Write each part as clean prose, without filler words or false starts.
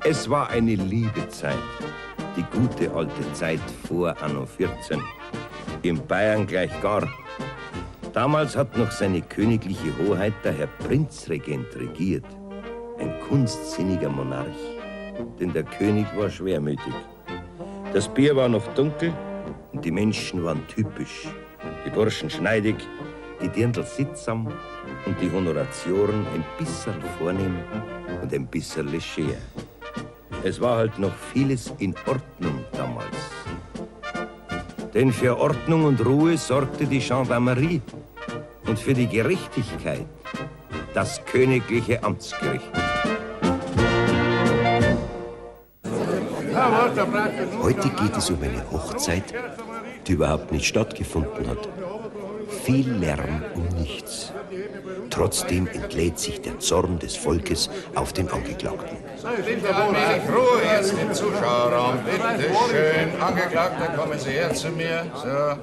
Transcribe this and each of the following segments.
Es war eine liebe Zeit, die gute alte Zeit vor Anno 14. In Bayern gleich gar. Damals hat noch seine königliche Hoheit der Herr Prinzregent regiert. Ein kunstsinniger Monarch. Denn der König war schwermütig. Das Bier war noch dunkel und die Menschen waren typisch. Die Burschen schneidig, die Dirndl sittsam und die Honoratioren ein bisschen vornehm und ein bisschen leger. Es war halt noch vieles in Ordnung damals. Denn für Ordnung und Ruhe sorgte die Gendarmerie und für die Gerechtigkeit das königliche Amtsgericht. Heute geht es um eine Hochzeit, die überhaupt nicht stattgefunden hat. Viel Lärm um nichts. Trotzdem entlädt sich der Zorn des Volkes auf den Angeklagten. Sind wir allmählich Ruhe jetzt im Zuschauerraum? Bitte schön. Angeklagter, kommen Sie her zu mir. So.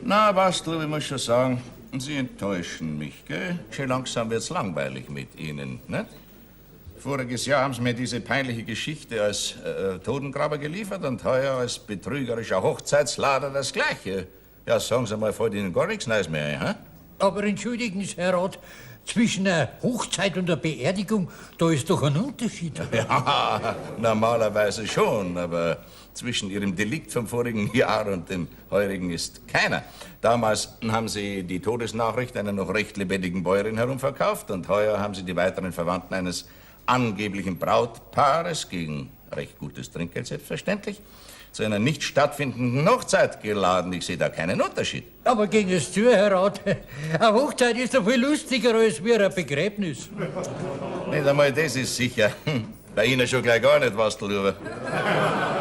Na, Bastel, ich muss schon sagen, Sie enttäuschen mich, gell? Schon langsam wird's langweilig mit Ihnen, nicht? Voriges Jahr haben Sie mir diese peinliche Geschichte als Totengraber geliefert und heuer als betrügerischer Hochzeitslader das Gleiche. Ja, sagen Sie mal, fällt Ihnen gar nichts Neues mehr ein, hä? Aber entschuldigen Sie, Herr Rat, zwischen einer Hochzeit und einer Beerdigung, da ist doch ein Unterschied. Ja, normalerweise schon, aber zwischen Ihrem Delikt vom vorigen Jahr und dem heurigen ist keiner. Damals haben Sie die Todesnachricht einer noch recht lebendigen Bäuerin herumverkauft und heuer haben Sie die weiteren Verwandten eines angeblichen Brautpaares gegen recht gutes Trinkgeld selbstverständlich zu einer nicht stattfindenden Hochzeit geladen. Ich sehe da keinen Unterschied. Aber gegen es zu, Herr Rat, eine Hochzeit ist doch viel lustiger als wie ein Begräbnis. Nicht einmal das ist sicher. Bei Ihnen schon gleich gar nicht, was du lieber.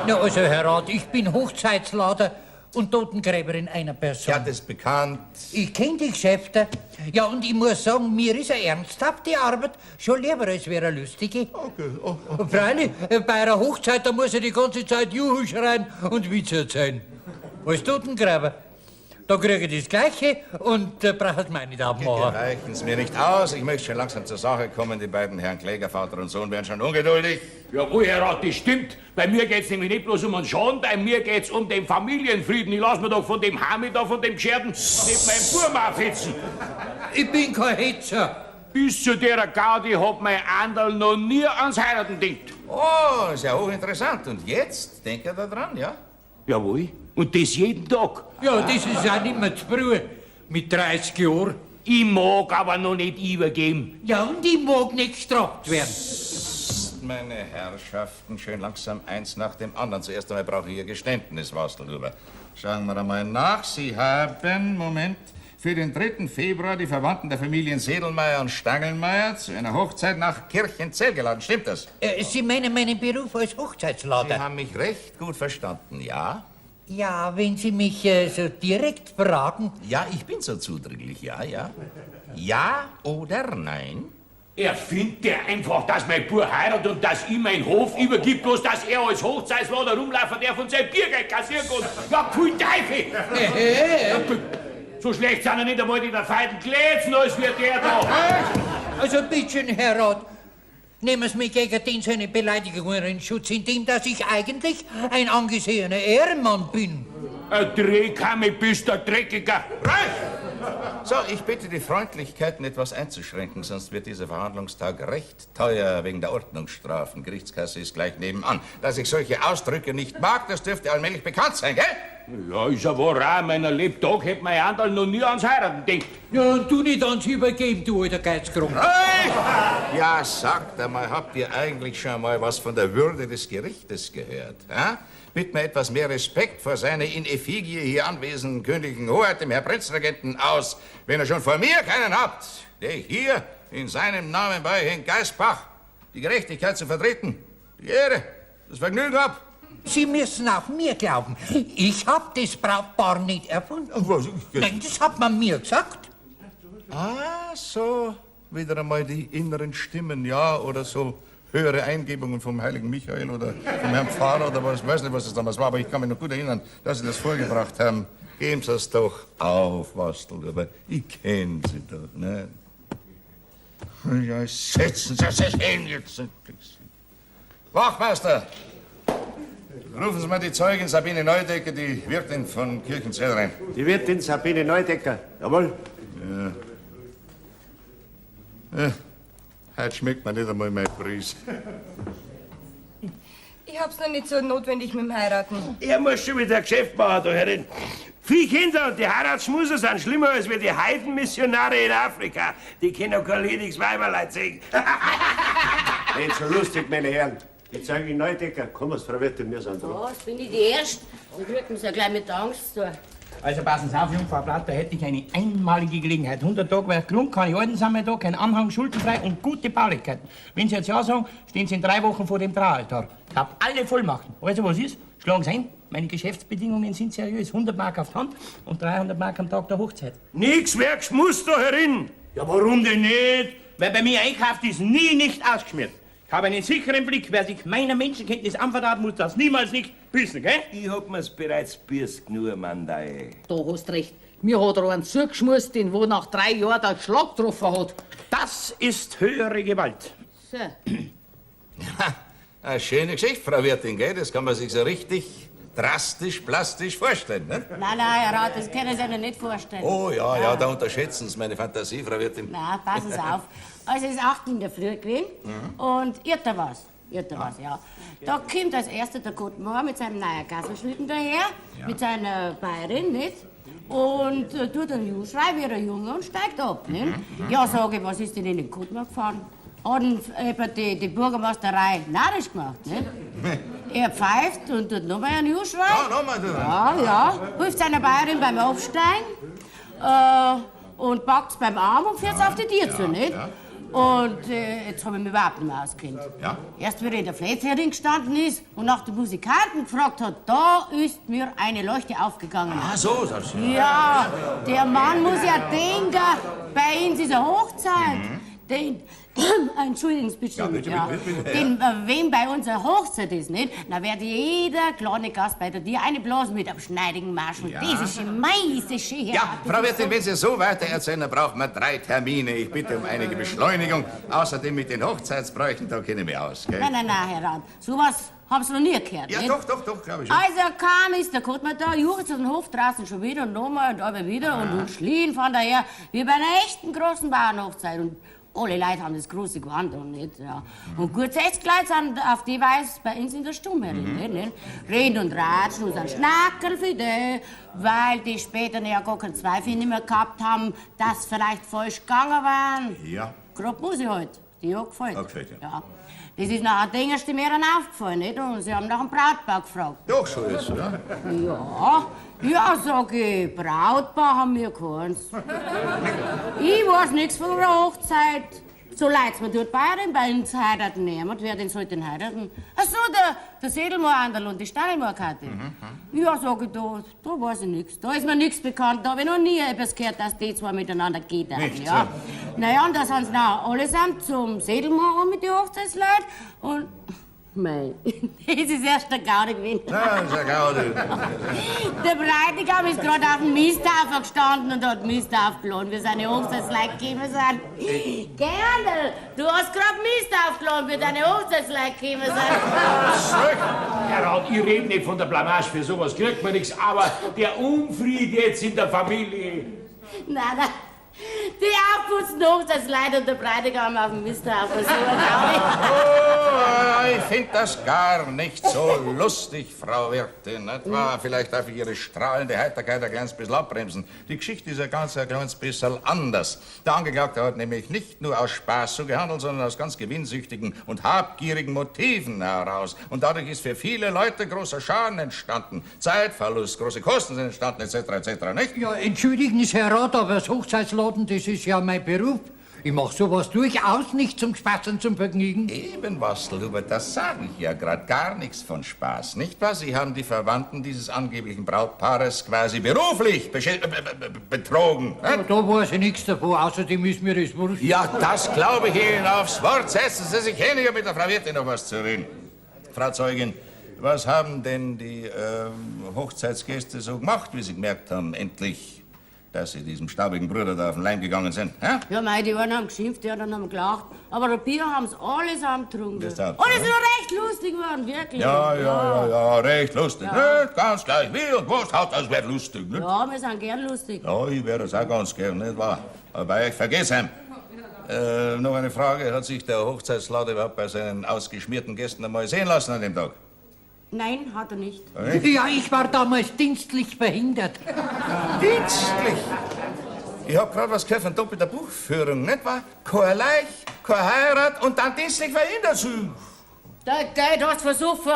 Na, also, Herr Rat, ich bin Hochzeitslader und Totengräber in einer Person. Ja, das ist bekannt. Ich kenne die Geschäfte. Ja, und ich muss sagen, mir ist eine ernsthafte Arbeit schon lieber, als wäre eine lustige. Okay. Und freilich, bei einer Hochzeit, da muss ich die ganze Zeit Juhu schreien und Witze erzählen. Als Totengräber, da kriege ich das Gleiche und brauche es mir nicht abmachen. Reichen es mir nicht aus. Ich möchte schon langsam zur Sache kommen. Die beiden Herren Kläger, Vater und Sohn, werden schon ungeduldig. Jawohl, Herr Rat, das stimmt. Bei mir geht's nämlich nicht bloß um einen Schaden, bei mir geht's um den Familienfrieden. Ich lass mir doch von dem Hami da, von dem Gescherten, nicht meinen Burm aufhetzen. Ich bin kein Hetzer. Bis zu der Gaudi hat mein Anderl noch nie ans Heiraten gedacht. Oh, ist ja hochinteressant. Und jetzt denkt er da dran, ja? Jawohl. Und das jeden Tag. Ja, das ist auch nicht mehr zu früh. Mit 30 Jahren. Ich mag aber noch nicht übergeben. Ja, und ich mag nicht gestraft werden. Meine Herrschaften, schön langsam eins nach dem anderen. Zuerst einmal brauche ich Ihr Geständnis, Wastelhuber. Schauen wir einmal nach. Sie haben, Moment, für den 3. Februar die Verwandten der Familien Sedelmeier und Stangelmeier zu einer Hochzeit nach Kirchenzell geladen. Stimmt das? Sie meinen meinen Beruf als Hochzeitslader? Sie haben mich recht gut verstanden, ja? Ja, wenn Sie mich so direkt fragen. Ja, ich bin so zudringlich, ja. Ja oder nein? Er findet ja einfach, dass mein Bub heiratet und dass ihm mein Hof übergibt, bloß dass er als Hochzeitslader rumlaufen darf und sein Biergeld kassieren kann. Ja, pfui Teufel! So schlecht sind er nicht einmal die der feinen Glätzen, als wird der da. Also bitteschön, Herr Rat, nehmen Sie mich gegen den seine Beleidigungen in Schutz, indem dass ich eigentlich ein angesehener Ehrenmann bin. Ein Drehkamme bist der Dreckiger. So, ich bitte die Freundlichkeiten etwas einzuschränken, sonst wird dieser Verhandlungstag recht teuer wegen der Ordnungsstrafen. Gerichtskasse ist gleich nebenan. Dass ich solche Ausdrücke nicht mag, das dürfte allmählich bekannt sein, gell? Ja, ist ja wahr, auch meiner Lebtag hätte mein Anderl noch nie ans Heiraten gedacht. Ja, und du nicht ans Übergeben, du alter Geizkrug. Ja, sagt einmal, habt ihr eigentlich schon mal was von der Würde des Gerichtes gehört? Bitte mir etwas mehr Respekt vor seiner in Effigie hier anwesenden königlichen Hoheit, dem Herr Prinzregenten, aus, wenn ihr schon vor mir keinen habt, der hier in seinem Namen bei Herrn Geisbach die Gerechtigkeit zu vertreten, die Ehre, das Vergnügen hab. Sie müssen auch mir glauben. Ich hab das Brautpaar nicht erfunden. Nein, das hat man mir gesagt. Ah, so, wieder einmal die inneren Stimmen, ja, oder so höhere Eingebungen vom heiligen Michael oder vom Herrn Pfarrer oder was, ich weiß nicht, was das damals war, aber ich kann mich noch gut erinnern, dass Sie das vorgebracht haben. Geben Sie es doch auf, Wastel, aber ich kenne Sie doch, ne? Ja, setzen Sie sich hin jetzt. Wachmeister! Rufen Sie mal die Zeugin Sabine Neudecker, die Wirtin von Kirchenzell rein. Die Wirtin Sabine Neudecker, jawohl. Ja. Heute schmeckt man nicht einmal mein Preis. Ich hab's noch nicht so notwendig mit dem Heiraten. Er muss schon wieder ein Geschäft machen, da Herrin. Viele Kinder und die Heiratsschmuser sind schlimmer als wir die Heidenmissionare in Afrika. Die können kein lediges Weiberleid sehen. Nicht so lustig, meine Herren. Die Zeugin Neudecker, komm, Frau Wirtin, wir sind dran. Was, bin ich die Erste? Dann kriegt man ja gleich mit der Angst zu. Also passen Sie auf, Jungfrau Blatt, da hätte ich eine einmalige Gelegenheit. 100 Tage wäre Grund, keine Ordenssammlung da, kein Anhang, schuldenfrei und gute Baulichkeiten. Wenn Sie jetzt ja sagen, stehen Sie in 3 Wochen vor dem Traualtar. Ich hab alle Vollmachten. Also was ist? Schlagen Sie ein. Meine Geschäftsbedingungen sind seriös. 100 Mark auf die Hand und 300 Mark am Tag der Hochzeit. Nix werk's muss da herin. Ja, warum denn nicht? Wer bei mir einkauft, ist nie nicht ausgeschmiert. Ich habe einen sicheren Blick. Wer sich meiner Menschenkenntnis anvertraut, muss das niemals nicht wissen, gell? Ich hab mir's bereits bürst genug, Mandai. Da hast recht. Mir hat er einen zugeschmust, den wo nach 3 Jahren der Schlag getroffen hat. Das ist höhere Gewalt. So. Eine schöne Geschichte, Frau Wirtin, gell? Das kann man sich so richtig drastisch, plastisch vorstellen, ne? Nein, Herr Rat, das können Sie sich nicht vorstellen. Oh, ja, da unterschätzen Sie meine Fantasie, Frau Wirtin. Nein, passen Sie auf. Also es ist 8 in der Früh gewesen und irrt er was. Ja. Da kommt als erster der Gottmauer mit seinem neuen Gassenschlitten daher, mit seiner Bayerin, nicht? Und tut einen Juschrei wie ein Junge und steigt ab, nicht? Ja, sage ich, was ist denn in den Gottmauer gefahren? Hat die Bürgermeisterei narrisch gemacht, nicht? Er pfeift und tut nochmal einen Juschrei. Ja, nochmal. Ja, hilft seiner Bayerin beim Aufsteigen und packt's beim Arm und fährt's auf die Tür zu, nicht? Ja. Und jetzt habe ich mich überhaupt nicht mehr ausgekannt. Ja. Erst, wie er in der Flätzherin gestanden ist und nach den Musikanten gefragt hat, da ist mir eine Leuchte aufgegangen. Ah, so, sagst du. Ja, der Mann muss ja denken, bei uns ist eine Hochzeit. Entschuldigen Sie bitte. Ja, bitte. Wenn bei uns eine Hochzeit ist, nicht? Dann wird jeder kleine Gast bei dir eine Blase mit am schneidigen Marsch. Und das ist schon schön. Ja, Frau Wirtin, wenn Sie so weiter erzählen, dann brauchen wir 3 Termine. Ich bitte um einige Beschleunigung. Außerdem mit den Hochzeitsbräuchen, da kenne ich mich aus, gell? Nein, Herr Rat. Sowas haben Sie noch nie gehört, Ja, nicht? doch, glaube ich schon. Also kam ist der Kottmann da, juchzt auf den Hof draußen schon wieder und nochmal und aber wieder und schlien von daher, wie bei einer echten großen Bauernhochzeit. Und alle Leute haben das große Gewand und nicht, ja. Und gut 60 Leute sind auf die Weise bei uns in der Stumme, nicht? Reden und ratschen und sind Schnackerl für die, weil die später ja gar keinen Zweifel nicht mehr gehabt haben, dass vielleicht falsch gegangen waren. Ja. Gerade muss ich halt, die hat gefällt. Hat gefällt, ja. Das ist nachher den ersten Mehreren aufgefallen, nicht? Und sie haben nach dem Brautpaar gefragt. Doch, so ist es, oder? Ja, sag ich, Brautpaar haben wir keins. Ich weiß nichts von der Hochzeit. So leid's mir dort Bayern bei uns heiraten niemand. Wer denn soll denn heiraten? Ach so, der Sedelmoor-Anderl und die Stahlmoor-Karte. Ja, sag ich, da weiß ich nichts. Da ist mir nichts bekannt. Da hab ich noch nie etwas gehört, dass die zwei miteinander gehen. Nicht, ja. Naja, und da sind sie nachher allesamt zum Sedelmoor mit den Hochzeitsleuten. Und mei, das ist erst der Gaude gewesen. Ja, das ist ein Gaudi. Der Bräutigam ist gerade auf dem Misthaufen gestanden und hat Mist aufgeladen, wie seine Hochzeitsleute gekommen sind. Gerndl, du hast gerade Mist aufgeladen, wie deine Hochzeitsleute gekommen sind. Herr Rat, ich rede nicht von der Blamage, für sowas kriegt man nichts, aber der Unfried jetzt in der Familie. Nein. Die aufputzten Hochzeitsleute und der Bräutigam auf dem Misthaufen. So Ich finde das gar nicht so lustig, Frau Wirtin. Nicht wahr? Vielleicht darf ich Ihre strahlende Heiterkeit ein kleines bisschen abbremsen. Die Geschichte ist ein kleines bisschen anders. Der Angeklagte hat nämlich nicht nur aus Spaß so gehandelt, sondern aus ganz gewinnsüchtigen und habgierigen Motiven heraus. Und dadurch ist für viele Leute großer Schaden entstanden. Zeitverlust, große Kosten sind entstanden, etc., nicht? Ja, entschuldigen Sie, Herr Rat, aber das Hochzeitsladen, das ist ja mein Beruf. Ich mach sowas durchaus nicht zum Spaß und zum Vergnügen. Eben, Wastelhuber, das sage ich ja gerade. Gar nichts von Spaß, nicht wahr? Sie haben die Verwandten dieses angeblichen Brautpaares quasi beruflich betrogen. Ja, da weiß ich nichts davon, außerdem ist mir das wurscht. Ja, das glaube ich Ihnen aufs Wort. Setzen Sie sich hin, ich habe mit der Frau Wirtin noch was zu reden. Frau Zeugin, was haben denn die Hochzeitsgäste so gemacht, wie sie gemerkt haben, endlich dass Sie diesem staubigen Bruder da auf den Leim gegangen sind? Hä? Ja, mei, die einen haben geschimpft, die anderen haben gelacht. Aber der Bier haben sie allesamt getrunken. Das Und darf es ist noch recht lustig geworden, wirklich. Ja, recht lustig. Ja. Ne? Ganz gleich, wie und was, das wird lustig. Ne? Ja, wir sind gern lustig. Ja, ich wäre das auch ganz gern, nicht wahr? Aber bei euch vergessen. Noch eine Frage. Hat sich der Hochzeitslader überhaupt bei seinen ausgeschmierten Gästen einmal sehen lassen an dem Tag? Nein, hat er nicht. Ja, ich war damals dienstlich verhindert. Dienstlich? Ich hab grad was gehört von doppelter Buchführung, nicht wahr? Kein Leich, keine Heirat und dann dienstlich verhindert. Der hast versucht. 3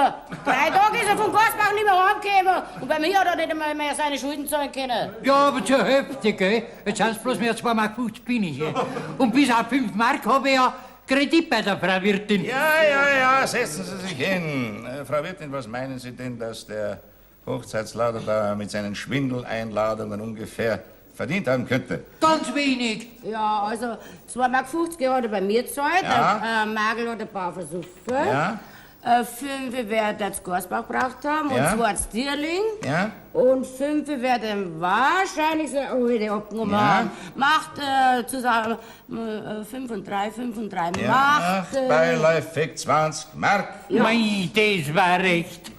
Tage ist er von Gorsbach nicht mehr heimgekommen. Und bei mir hat er nicht einmal mehr seine Schulden zahlen können. Ja, aber zur Hälfte, gell? Jetzt sind es bloß mehr 2,50 Mark billig. Und bis auf 5 Mark habe ich ja Kredit bei der Frau Wirtin. Ja, setzen Sie sich hin. Frau Wirtin, was meinen Sie denn, dass der Hochzeitslader da mit seinen Schwindeleinladungen ungefähr verdient haben könnte? Ganz wenig. Ja, also 2,50 Mark hat er bei mir gezahlt. Ja. Magel hat ein paar versucht. Ja. 5 wird er zu Gorsbach gebraucht haben Ja. und 2 zu Dirling. Ja. Und 5 wird er wahrscheinlich so heute abgenommen Ja. haben. Macht zusammen 5 und 3 macht... Beiläufig 20 Mark. Ja. Mei, das war recht.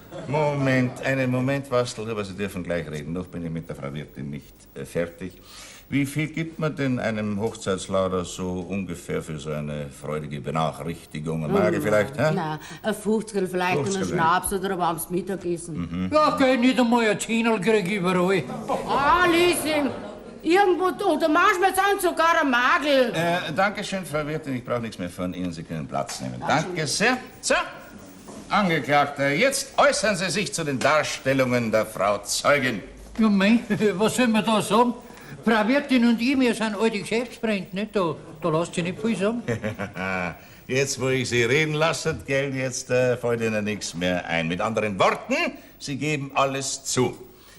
Einen Moment, Wastel, aber Sie dürfen gleich reden. Noch bin ich mit der Frau Wirtin nicht fertig. Wie viel gibt man denn einem Hochzeitslader so ungefähr für so eine freudige Benachrichtigung? Ein Magel vielleicht, hä? Nein, ein 50 vielleicht und ein 50 Schnaps oder ein warmes Mittagessen. Ja, gell, nicht einmal ein Zehnerl krieg ich überall. Ah, Liesing, irgendwo oder manchmal sind sogar ein Magel. Dankeschön, Frau Wirtin. Ich brauche nichts mehr von Ihnen. Sie können Platz nehmen. Danke sehr. So, Angeklagter, jetzt äußern Sie sich zu den Darstellungen der Frau Zeugin. Ja, mei, was soll man da sagen? Frau Wirtin und ich, wir sind alte Geschäftsfreunde, nicht? Da lasst ihr nicht viel sagen. Jetzt, wo ich Sie reden lasse, gell, jetzt fällt Ihnen nichts mehr ein. Mit anderen Worten, Sie geben alles zu.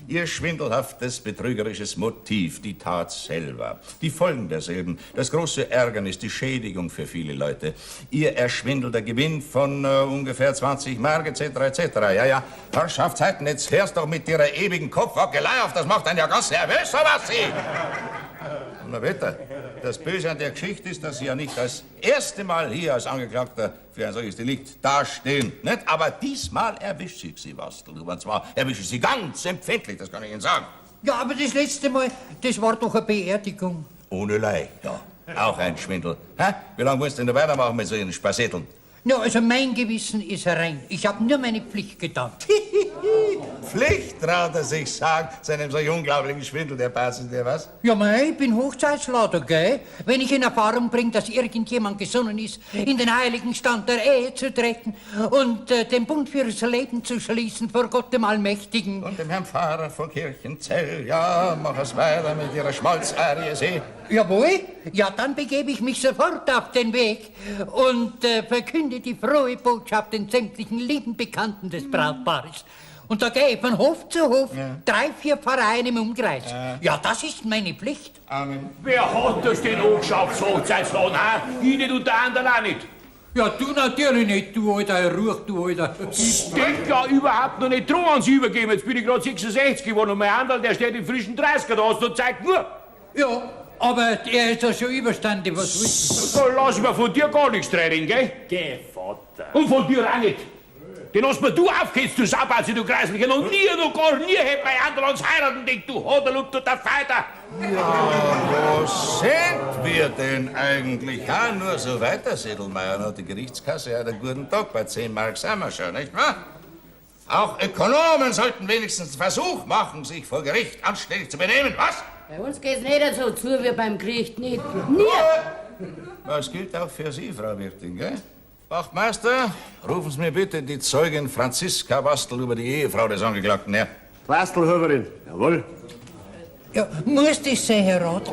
Ihr schwindelhaftes, betrügerisches Motiv, die Tat selber, die Folgen derselben, das große Ärgernis, die Schädigung für viele Leute, Ihr erschwindelter Gewinn von ungefähr 20 Mark etc. etc. Ja, Herrschaftszeiten, jetzt hörst doch mit Ihrer ewigen Kopfwackelei auf, das macht einen ja ganz nervös, was Sie... Na bitte, das Böse an der Geschichte ist, dass Sie ja nicht das erste Mal hier als Angeklagter für ein solches Delikt dastehen. Nicht? Aber diesmal erwischt Sie, Wastel. Und zwar erwische ich Sie ganz empfindlich, das kann ich Ihnen sagen. Ja, aber das letzte Mal, das war doch eine Beerdigung. Ohne Leih, ja. Auch ein Schwindel. Hä? Wie lange musst du denn weitermachen mit solchen Spassetteln? Ja, also mein Gewissen ist rein. Ich habe nur meine Pflicht getan. Pflicht, traut er sich sagen, seinem solch unglaublichen Schwindel, der passt dir was? Ja, mei, ich bin Hochzeitslader, gell? Wenn ich in Erfahrung bringe, dass irgendjemand gesonnen ist, in den heiligen Stand der Ehe zu treten und den Bund fürs Leben zu schließen vor Gott dem Allmächtigen. Und dem Herrn Pfarrer von Kirchenzell, ja, mach es weiter mit Ihrer Schmalzarie, See. Jawohl, ja, dann begebe ich mich sofort auf den Weg und verkünde die frohe Botschaft den sämtlichen lieben Bekannten des Brautpaares. Und da gehe ich von Hof zu Hof, 3, 4 Pfarreien im Umkreis. Ja, das ist meine Pflicht. Amen. Wer hat das denn angeschafft, das Hochzeitsladen? Ich nicht und der andere auch nicht. Ja, du natürlich nicht, du alter Ruch, du alter. Ich denk ja überhaupt noch nicht dran ans Übergeben. Jetzt bin ich gerade 66 geworden und mein Handel, der steht im frischen 30er da und zeigt nur. Ja, aber er ist ja schon überstanden, was willst du? Da lass ich mir von dir gar nichts reden, gell? Geh, Vater. Und von dir auch nicht. Den hast mir du aufgehst, du Saubauze, du Kreisliche. Noch nie hätt mein Handel ans heiraten denkt, du Hoderlup, du der Feiter. Ja, wo sind wir denn eigentlich? Ja, nur so weiter, Sedelmeier. Hat die Gerichtskasse hat einen guten Tag. Bei 10 Mark sind wir schon, nicht wahr? Auch Ökonomen sollten wenigstens einen Versuch machen, sich vor Gericht anständig zu benehmen, was? Bei uns geht's nicht so zu wie beim Gericht, nicht. Nie. Das gilt auch für Sie, Frau Wirtin, gell? Wachtmeister, rufen Sie mir bitte die Zeugin Franziska Wastel über die Ehefrau des Angeklagten her. Wastelhöverin, jawohl. Ja, muss das sein, Herr Rat?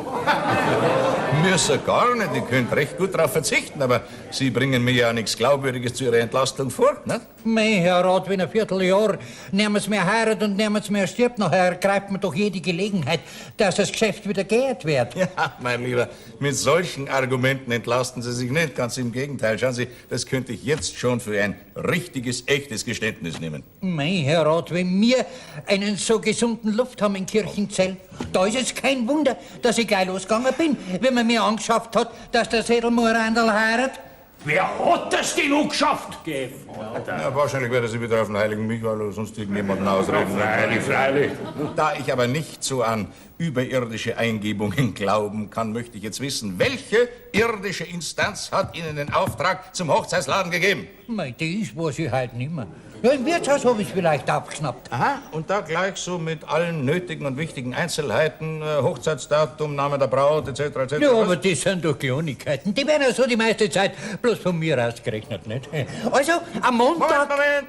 Müssen gar nicht, ich könnte recht gut darauf verzichten, aber Sie bringen mir ja nichts Glaubwürdiges zu Ihrer Entlastung vor, nicht? Mei, Herr Rat, wenn ein Vierteljahr niemand mehr heiratet und niemand mehr stirbt, nachher greift man doch jede Gelegenheit, dass das Geschäft wieder geehrt wird. Ja, mein Lieber, mit solchen Argumenten entlasten Sie sich nicht, ganz im Gegenteil. Schauen Sie, das könnte ich jetzt schon für ein richtiges, echtes Geständnis nehmen. Mei, Herr Rat, wenn wir einen so gesunden Luft haben in Kirchenzell, da ist es kein Wunder, dass ich gleich losgegangen bin, wenn man mir angeschafft hat, dass der Sedelmoorandl heiratet. Wer hat das denn angeschafft? Ja, wahrscheinlich wird er sich wieder auf den heiligen Michael oder sonst irgendjemanden ausreden. Freilich, freilich. Da ich aber nicht so an überirdische Eingebungen glauben kann, möchte ich jetzt wissen, welche irdische Instanz hat Ihnen den Auftrag zum Hochzeitsladen gegeben? Mei, das weiß ich halt nicht mehr. Ja, im Wirtshaus habe ich es vielleicht aufgeschnappt. Aha, und da gleich so mit allen nötigen und wichtigen Einzelheiten, Hochzeitsdatum, Name der Braut, etc., etc. Ja, aber das sind doch Kleinigkeiten. Die werden ja so die meiste Zeit bloß von mir ausgerechnet, nicht? Also, am Montag... Moment,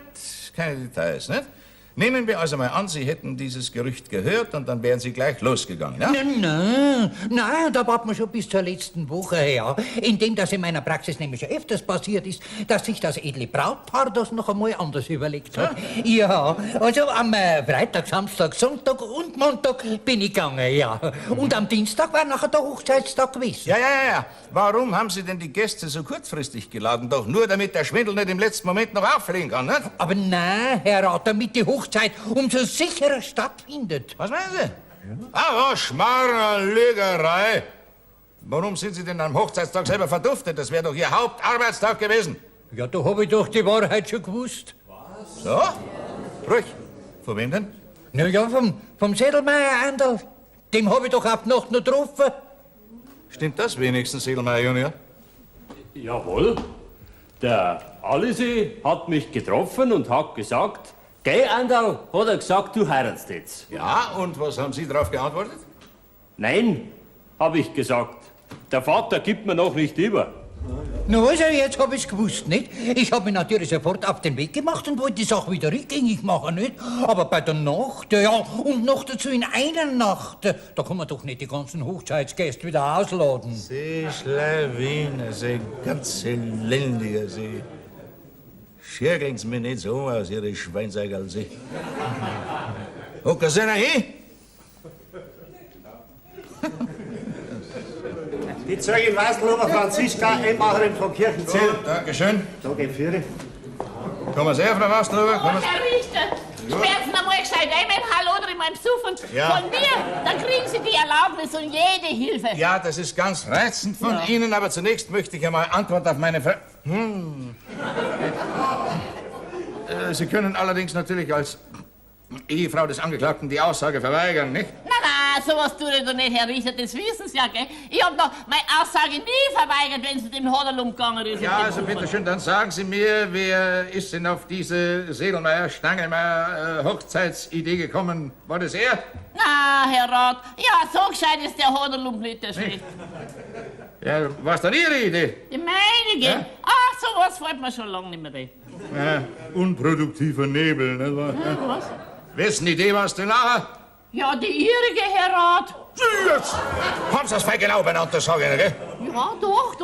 keine Details, nicht? Nehmen wir also mal an, Sie hätten dieses Gerücht gehört und dann wären Sie gleich losgegangen, ja? Nein, da warten wir schon bis zur letzten Woche her, indem das in meiner Praxis nämlich schon öfters passiert ist, dass sich das edle Brautpaar das noch einmal anders überlegt hat. Ja, also am Freitag, Samstag, Sonntag und Montag bin ich gegangen, ja. Und am Dienstag war nachher der Hochzeitstag gewesen. Ja. Warum haben Sie denn die Gäste so kurzfristig geladen? Doch nur, damit der Schwindel nicht im letzten Moment noch auffliegen kann, nicht? Aber nein, Herr Rat, damit die Hochzeit umso sicherer stattfindet. Was meinen Sie? Ah, Schmarrn, Lügerei. Warum sind Sie denn am Hochzeitstag selber verduftet? Das wäre doch Ihr Hauptarbeitstag gewesen. Ja, da habe ich doch die Wahrheit schon gewusst. Was? So? Ruhig. Von wem denn? Na ja, vom Sedelmeier-Andl. Dem habe ich doch auf die Nacht noch getroffen. Stimmt das wenigstens, Sedelmeier Junior? Jawohl. Der Alisee hat mich getroffen und hat gesagt, geh, Andal, hat er gesagt, du heiratst jetzt. Ja, und was haben Sie darauf geantwortet? Nein, habe ich gesagt. Der Vater gibt mir noch nicht über. Na also, jetzt habe ich es gewusst, nicht? Ich habe mich natürlich sofort auf den Weg gemacht und wollte die Sache wieder rückgängig machen, nicht? Aber bei der Nacht, ja, und noch dazu in einer Nacht, da kann man doch nicht die ganzen Hochzeitsgäste wieder ausladen. Sie Schlawiner, Sie ganz elendiger, Sie. Schirgeln Sie mir nicht so aus, Ihre Schweinseigerl, Sie. Hocken Sie noch hin? Die Zeugin Weißlober Franziska, Emmacherin von Kirchenzell. So, Dankeschön. Danke, Führer. Kommen Sie her, Frau Weißlober. Oh, Herr Richter, schmerzen einmal gescheit ein beim Hall oder in meinem Suff und von mir, dann kriegen Sie die Erlaubnis und jede Hilfe. Ja, das ist ganz reizend von Ihnen, aber zunächst möchte ich einmal Antwort auf meine Frage. Sie können allerdings natürlich als Ehefrau des Angeklagten die Aussage verweigern, nicht? Na, sowas tue ich doch nicht, Herr Richter, das wissen Sie ja, gell? Ich hab doch meine Aussage nie verweigert, wenn Sie dem Hodel umgegangen ist. Ja, also bitteschön, dann sagen Sie mir, wer ist denn auf diese Sedelmeier-Stangelmeier Hochzeitsidee gekommen? War das er? Na, Herr Rat, ja, so gescheit ist der Hodelump nicht der Schrift. Ja, war's dann Ihre Idee? Die meine, gell? Ach, sowas fällt mir schon lange nicht mehr rein. Ja, unproduktiver Nebel, nicht wahr? Ja, was? Wessen Idee war's denn nachher? Ja, die Ihrige, Herr Rat. Jetzt haben Sie das fein genau benannt, das sag ich Ihnen, gell? Ja, doch.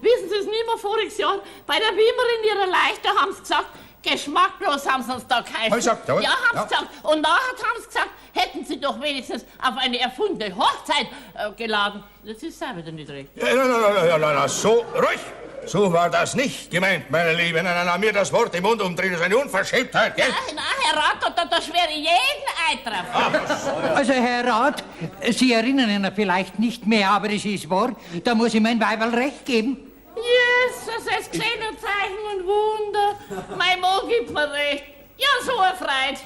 Wissen Sie es nicht mehr voriges Jahr? Bei der Wimmerin ihrer Leichte haben sie gesagt, geschmacklos haben sie uns da geheißen. Hab ich gesagt, jawohl. Ja, haben sie gesagt. Und nachher haben sie gesagt, hätten sie doch wenigstens auf eine erfundene Hochzeit geladen. Das ist ja wieder nicht recht. Ja, so, ruhig. So war das nicht gemeint, meine Liebe. Nein, mir das Wort im Mund umdrehen, das ist eine Unverschämtheit, gell? Na, Herr Rat, da schwere jeden Eintreffen. Also, Herr Rat, Sie erinnern ihn vielleicht nicht mehr, aber es ist wahr. Da muss ich mein Weiberl recht geben. Jesus, es geschehen nur Zeichen und Wunder. Mein Mann gibt mir recht. Ja, so erfreut.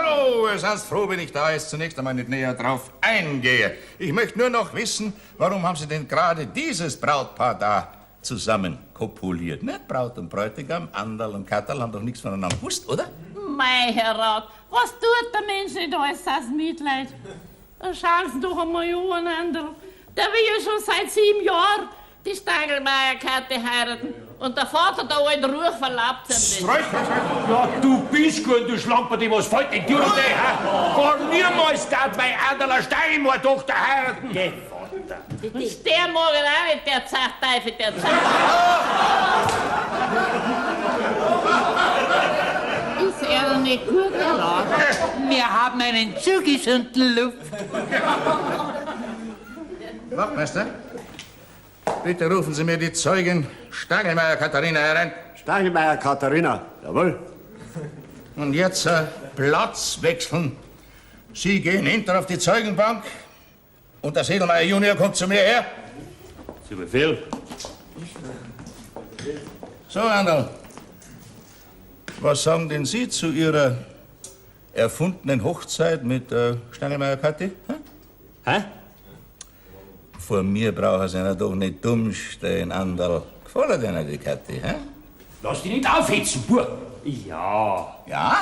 Ruhe, sonst froh bin ich da jetzt zunächst einmal nicht näher drauf eingehe. Ich möchte nur noch wissen, warum haben Sie denn gerade dieses Brautpaar da zusammen kopuliert? Nicht Braut und Bräutigam, Anderl und Katterl haben doch nichts voneinander gewusst, oder? Mei, Herr Rat, was tut der Mensch nicht alles aus Mitleid? Schauen Sie doch einmal aneinander. Der will ja schon seit 7 Jahren die Stangelmeier-Karte heiraten. Und der Vater da alten Ruhe verlaubt sich nicht. Ja, du bist gut, du Schlamper, die was fällt in dir und hä? Gar niemals darf mein anderer Steinmoor-Tochter heiraten. Mutter. Und der mag er auch nicht, der Zachteufel, der Ist er doch nicht gut geladen? Wir haben einen zugesunden Luft. Wachtmeister, bitte rufen Sie mir die Zeugin Stagelmeier Katharina herein. Stagelmeier Katharina, jawohl. Und jetzt Platz wechseln. Sie gehen hinter auf die Zeugenbank und der Sedelmeier Junior kommt zu mir her. Zu Befehl. So, Anderl. Was sagen denn Sie zu Ihrer erfundenen Hochzeit mit Stagelmeier Kathi? Hä? Vor mir brauchen Sie doch nicht dumm stehen, Anderl. Gefällt Ihnen die Kathi, hä? Lass dich nicht aufhetzen, Bub. Ja. Ja?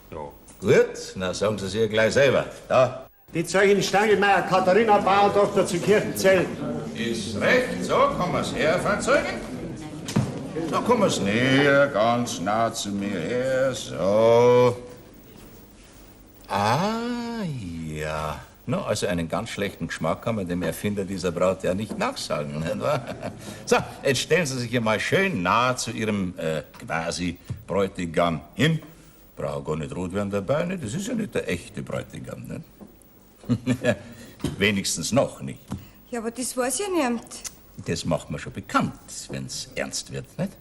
Ja. Gut, na sagen Sie es ihr gleich selber. Da. Die Zeugin Stagelmeier Katharina, Bauerntochter zu Kirchenzell. Ist recht, so, komm mal's her, Frau Zeugin. So, komm mal's näher, ganz nah zu mir her, so. Ah, ja. No, also einen ganz schlechten Geschmack kann man dem Erfinder dieser Braut ja nicht nachsagen, nicht wahr? So, jetzt stellen Sie sich hier mal schön nah zu Ihrem quasi Bräutigam hin. Braucht gar nicht rot werden dabei, ne? Das ist ja nicht der echte Bräutigam, ne? Wenigstens noch nicht. Ja, aber das weiß ja niemand. Das macht man schon bekannt, wenn's ernst wird, nicht?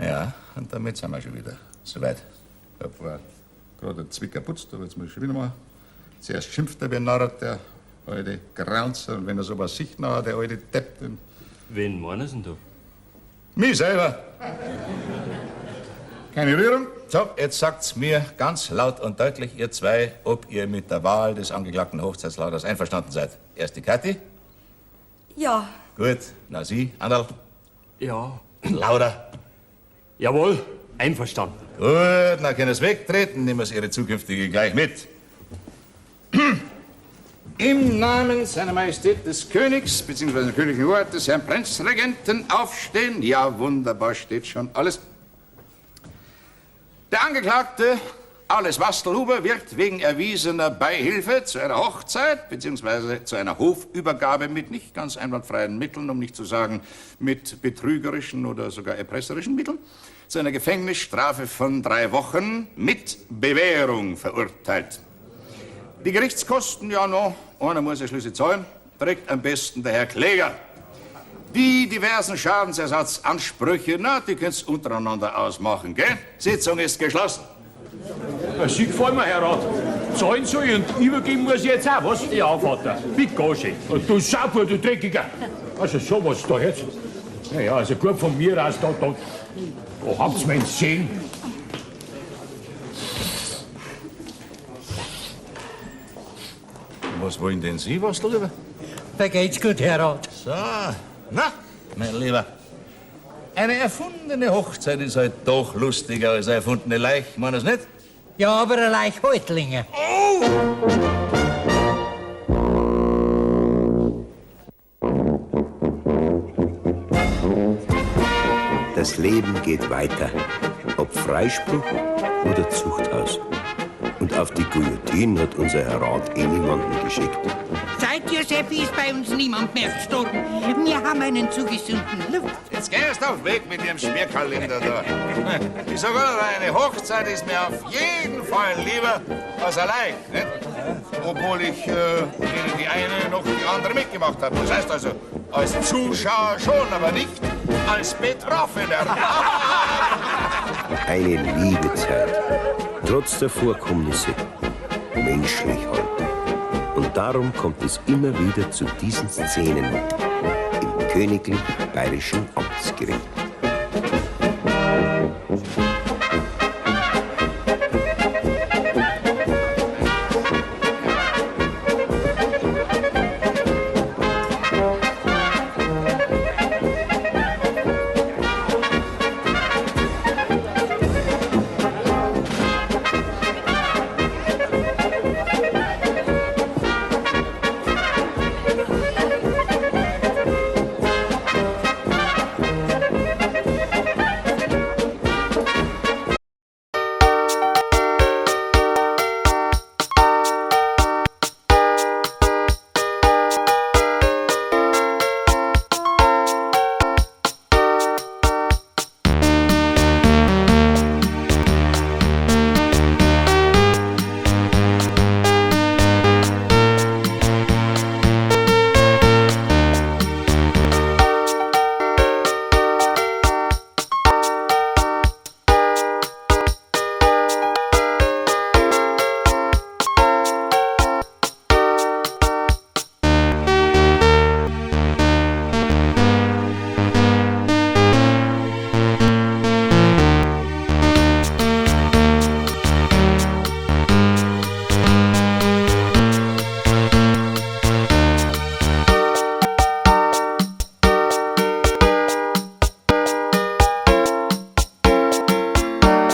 Ja, und damit sind wir schon wieder soweit. Ich hab gerade einen Zwicker putzt, aber jetzt muss ich schon wieder machen. Zuerst schimpft er wie ein Narr, der alte Graunzer, und wenn er sowas sieht, nachher der alte Depp. Wen meinen Sie denn da? Mich selber. Keine Rührung. So, jetzt sagt's mir ganz laut und deutlich, ihr zwei, ob ihr mit der Wahl des angeklagten Hochzeitslauters einverstanden seid. Erst die Kathi. Ja. Gut, na Sie, Anderl. Ja. Lauter. Jawohl, einverstanden. Gut, na können Sie wegtreten, nehmen Sie Ihre zukünftige gleich mit. Im Namen seiner Majestät des Königs, bzw. der königlichen Hoheit des Herrn Prinzregenten aufstehen. Ja, wunderbar, steht schon alles. Der Angeklagte, Alles Wastelhuber, wird wegen erwiesener Beihilfe zu einer Hochzeit bzw. zu einer Hofübergabe mit nicht ganz einwandfreien Mitteln, um nicht zu sagen mit betrügerischen oder sogar erpresserischen Mitteln, zu einer Gefängnisstrafe von 3 Wochen mit Bewährung verurteilt. Die Gerichtskosten, ja noch, einer muss ja schließlich zahlen, trägt am besten der Herr Kläger. Die diversen Schadensersatzansprüche, na, die könnt's untereinander ausmachen, gell? Sitzung ist geschlossen. Ja, Sie gefallen mir, Herr Rat. Zahlen soll ich und übergeben muss ich jetzt auch, was? Ja, Vater. Mit Gage. Du Sauber, du Dreckiger. Also sowas da jetzt. Naja, also gut von mir aus, da habt's mein Sehen. Was wollen denn Sie, was lieber? Da geht's gut, Herr Rat. So, na, mein Lieber. Eine erfundene Hochzeit ist halt doch lustiger als eine erfundene Leich, meinen Sie nicht? Ja, aber ein Leichhäutlinge. Oh! Das Leben geht weiter, ob Freispruch oder Zuchthaus. Und auf die Guillotine hat unser Herr Rat niemanden geschickt. Seit Giuseppe ist bei uns niemand mehr gestorben. Wir haben einen zugesunden Luft. Jetzt gehst du auf Weg mit Ihrem Schmierkalender da. Ich sag auch, eine Hochzeit ist mir auf jeden Fall lieber als ein Leich, nicht? Obwohl ich Ihnen die eine noch die andere mitgemacht habe. Das heißt also, als Zuschauer schon, aber nicht als Betroffener. Eine liebe Zeit, trotz der Vorkommnisse, menschlich halt. Und darum kommt es immer wieder zu diesen Szenen im Königlich Bayerischen Amtsgericht.